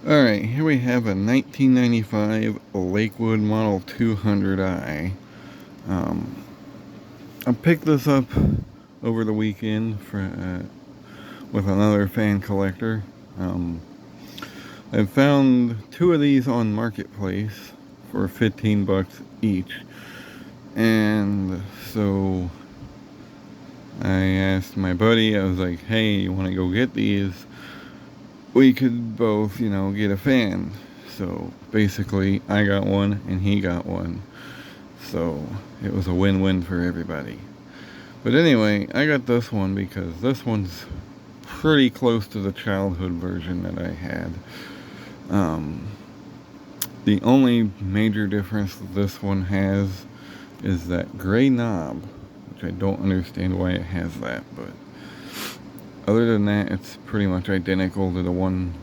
Alright, here we have a 1995 Lakewood Model 200i. I picked this up over the weekend with another fan collector. I found two of these on Marketplace for 15 bucks each. And so I asked my buddy, I was like, hey, you want to go get these? We could both, get a fan. So basically, I got one and he got one. So it was a win-win for everybody. But anyway, I got this one because this one's pretty close to the childhood version that I had. The only major difference that this one has is that gray knob, which I don't understand why it has that, but other than that, it's pretty much identical to the one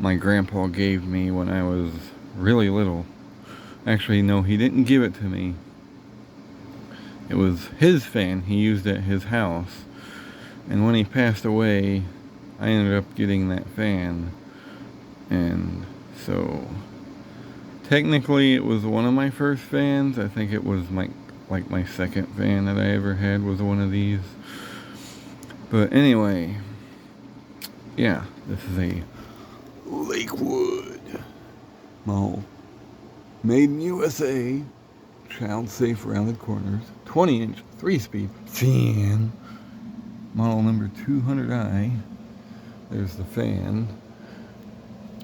my grandpa gave me when I was really little. Actually, no, he didn't give it to me. It was his fan he used at his house. And when he passed away, I ended up getting that fan. And so, technically, it was one of my first fans. I think it was my second fan that I ever had was one of these. But anyway, yeah, this is a Lakewood model, made in USA, child safe rounded corners, 20-inch 3-speed fan, model number 200i. There's the fan,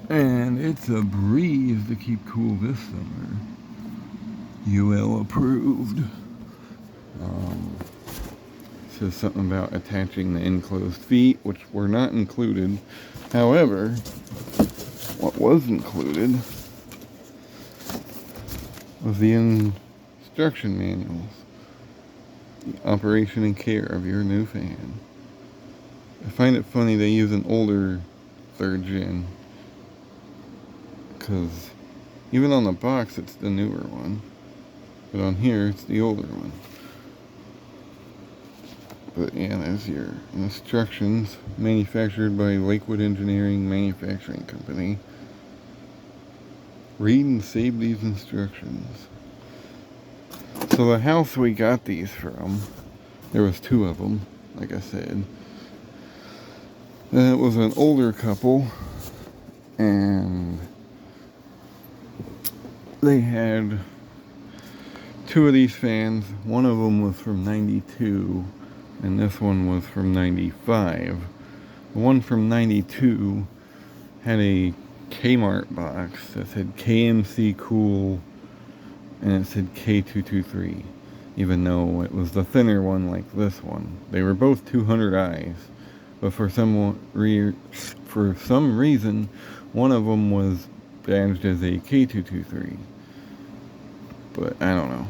and it's a breeze to keep cool this summer. UL approved. Says something about attaching the enclosed feet, which were not included. However, what was included was the instruction manuals, the operation and care of your new fan. I find it funny they use an older 3rd gen, because even on the box it's the newer one, but on here it's the older one. But yeah, there's your instructions. Manufactured by Lakewood Engineering Manufacturing Company. Read and save these instructions. So the house we got these from, there was 2 of them, like I said. It was an older couple, and they had 2 of these fans. One of them was from 92. And this one was from 95. The one from 92 had a Kmart box that said KMC Cool, and it said K223, even though it was the thinner one like this one. They were both 200i's, but for some reason, one of them was badged as a K223. But I don't know.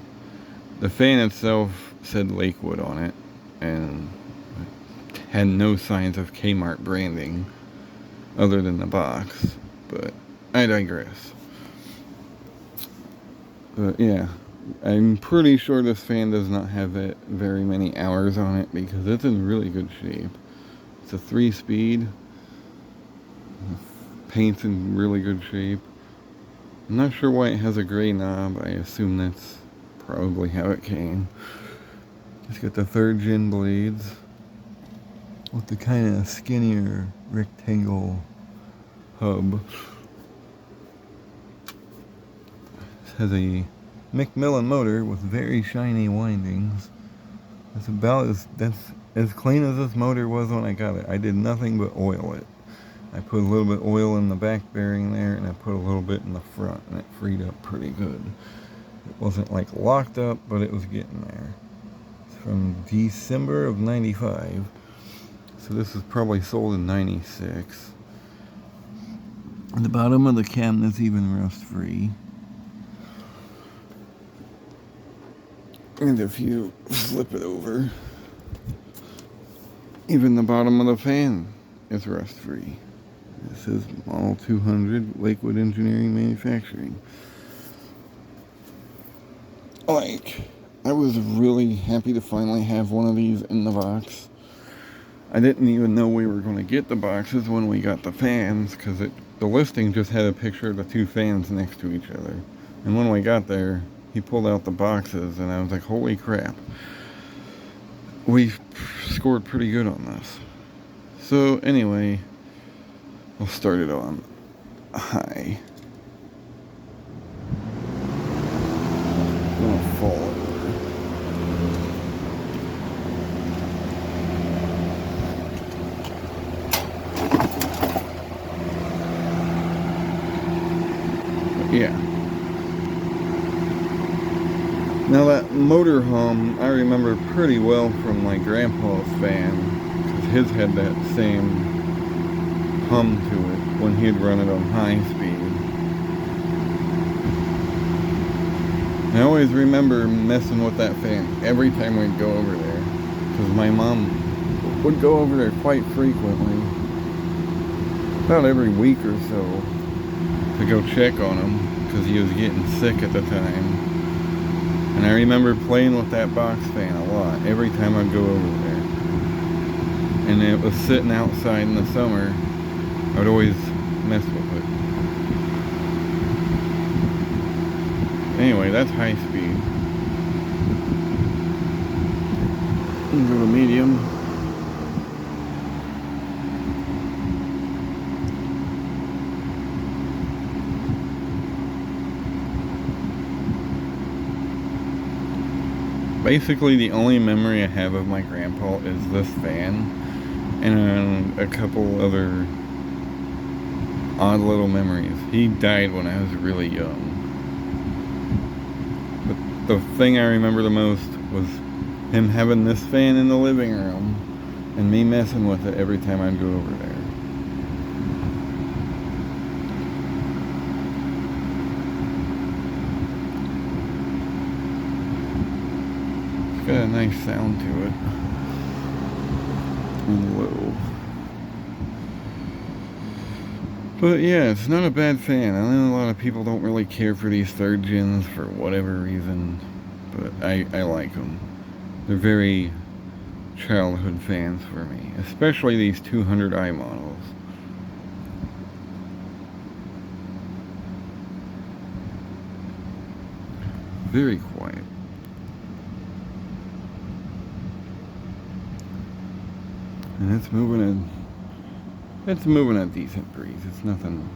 The fan itself said Lakewood on it, and had no signs of Kmart branding other than the box, but I digress. But yeah, I'm pretty sure this fan does not have that very many hours on it because it's in really good shape. It's a 3-speed, paint's in really good shape. I'm not sure why it has a gray knob. I assume that's probably how it came. It's got the 3rd gen blades with the kind of skinnier rectangle hub. It has a Macmillan motor with very shiny windings. That's as clean as this motor was when I got it. I did nothing but oil it. I put a little bit of oil in the back bearing there, and I put a little bit in the front, and it freed up pretty good. It wasn't like locked up, but it was getting there. From December of 95, so this was probably sold in 96. The bottom of the cabinet's even rust free, and if you flip it over, even the bottom of the fan is rust free. This is Model 200 Lakewood Engineering Manufacturing. I was really happy to finally have one of these in the box. I didn't even know we were going to get the boxes when we got the fans, because the listing just had a picture of the two fans next to each other. And when we got there, he pulled out the boxes, and I was like, holy crap. We scored pretty good on this. So anyway, I'll start it on high. I'm gonna fall over. But yeah. Now that motor hum, I remember pretty well from my grandpa's fan, because his had that same hum to it when he'd run it on high speed. I always remember messing with that fan every time we'd go over there, because my mom would go over there quite frequently, about every week or so, to go check on him, because he was getting sick at the time. And I remember playing with that box fan a lot, every time I'd go over there. And it was sitting outside in the summer, I would always mess with it. Anyway, that's high speed. Go to medium. Basically, the only memory I have of my grandpa is this fan and a couple other odd little memories. He died when I was really young. But the thing I remember the most was him having this fan in the living room and me messing with it every time I'd go over there. Got a nice sound to it. And low. But yeah, it's not a bad fan. I know a lot of people don't really care for these third gens for whatever reason, but I like them. They're very childhood fans for me, especially these 200i models. Very quiet. And it's moving a decent breeze. It's nothing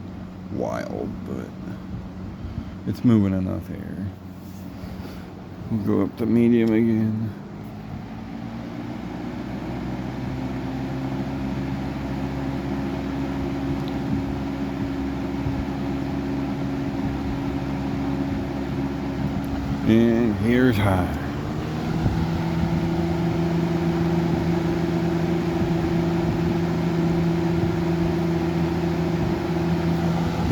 wild, but it's moving enough air. We'll go up to medium again. And here's high.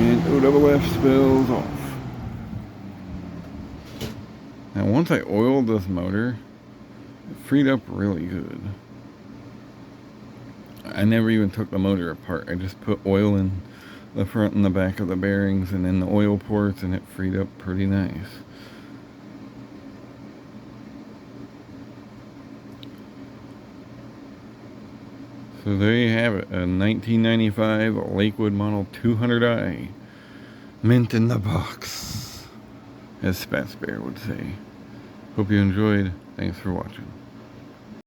And OWF spills off. Now once I oiled this motor, it freed up really good. I never even took the motor apart. I just put oil in the front and the back of the bearings and in the oil ports, and it freed up pretty nice. So there you have it, a 1995 Lakewood Model 200i, mint in the box, as Spats Bear would say. Hope you enjoyed. Thanks for watching.